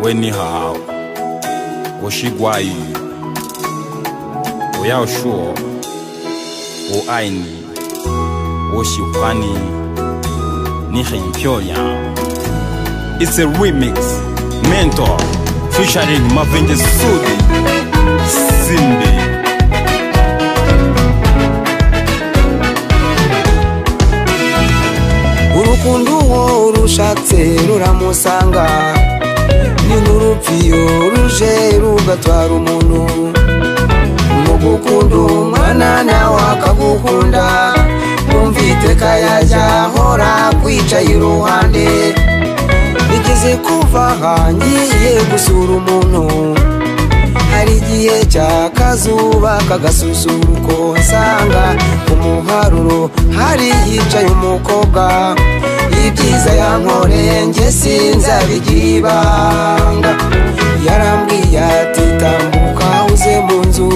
Weni hao Woshigwai Oyao shuo O aini Woshipani Nihimpyoya. It's a remix. Mentor featuring Mavenje Sudi Cindy. Urukundo wo urushatse ruramusanga, ni nk'urupfiyo ruje rugatwara umuntu. Mu gukunda umwana nawe akagukunda, wumva iteka yajya ahora kwicaye iruhande. Nigeze kuva aha ngiye gusura umuntu, hari igihe cy'akazuba kagasusuruko, nsanga ku muharuro hari yicaye umukobwa. Ibyiza yankoreye njye sinzabigira ibanga, yarambwiye ati tambuka uze mu nzu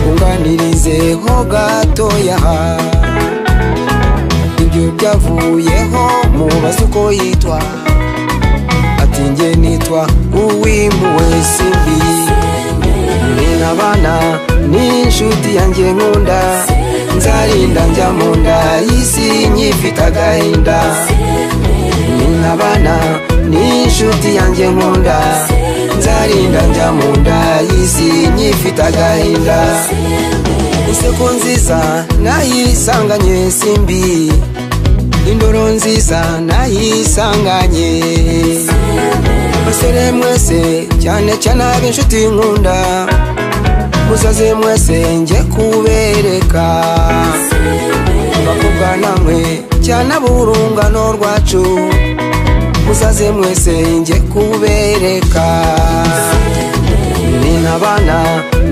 unganirizeho gatoya. Ibyo byavuyeho mubaza uko yitwa, ati njye nitwa Uwimpuhwe Simbi. Ninabana n'inshuti yanjye nkunda, nzarinda njya mu nda y'isi nyifite agahinda. Ninabana n'inshuti yanjye nkunda, nzarinda njya mu nda y'isi nyifite agahinda. Inseko nziza nayisanganye Simbi, indoro nziza nayisanganye. Basore mwese cyane cyane ab'inshuti nkunda, muzaze mwese njye kubereka. Bakobwa namwe cyane ab'urungano rwacu, muzaze mwese njye kubereka. Ninabana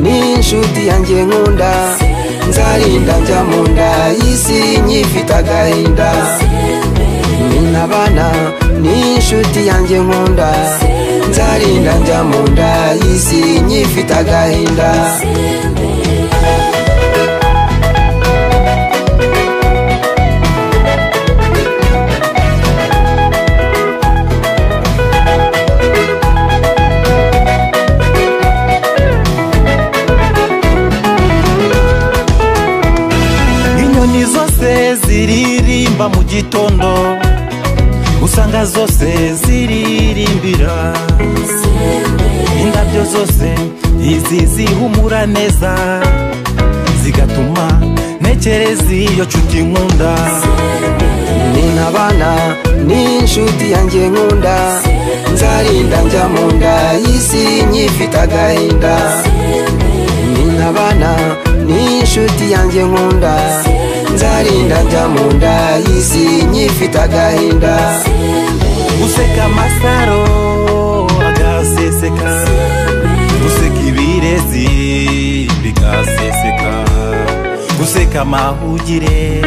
n'inshuti yanjye nkunda, nzarinda njya mu nda y'isi nyifite agahinda. Ninabana n'inshuti yanjye nkunda, nzarinda njya mu nda y'isi nyifite agahinda. Inyoni zose ziririmba mu gitondo, usanga zose ziririmbira. Indabyo zose izi zihumura neza, zigatuma ntekereza iyo nshuti nkunda. Ninabana n'inshuti yanjye nkunda, nzarinda njya mu nda y'isi nyifite agahinda. Ninabana n'inshuti yanjye nkunda, nzarinda njya mu nda y'isi nyifite agahinda. Guseka amasaro agaseseka, guseka ibirezi bigaseseka, guseka amahugire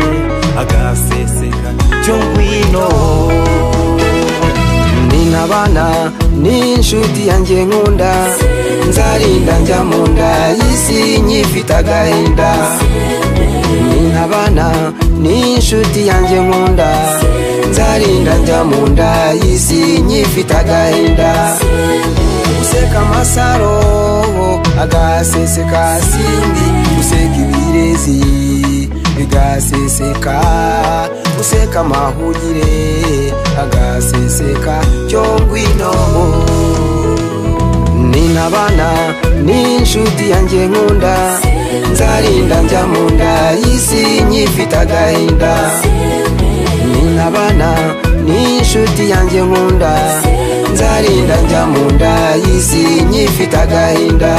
agaseseka, cyo ngwino. Ninabana n'inshuti yanjye nkunda, nzarinda njya mu nda y'isi nyifite agahinda. Ninabana n'inshuti yanjye nkunda, nzarinda njya mu nda y'isi nyifite agahinda. Guseka amasaro agaseseka Simbi, guseka ibirezi bigaseseka, guseka amahugire agaseseka, cyo ngwino. Ninabana n'inshuti yanjye nkunda, nzarinda njya mu nda y'isi nyifite agahinda. Ninabana n'inshuti yanjye nkunda, nzarinda njya mu nda y'isi nyifite agahinda.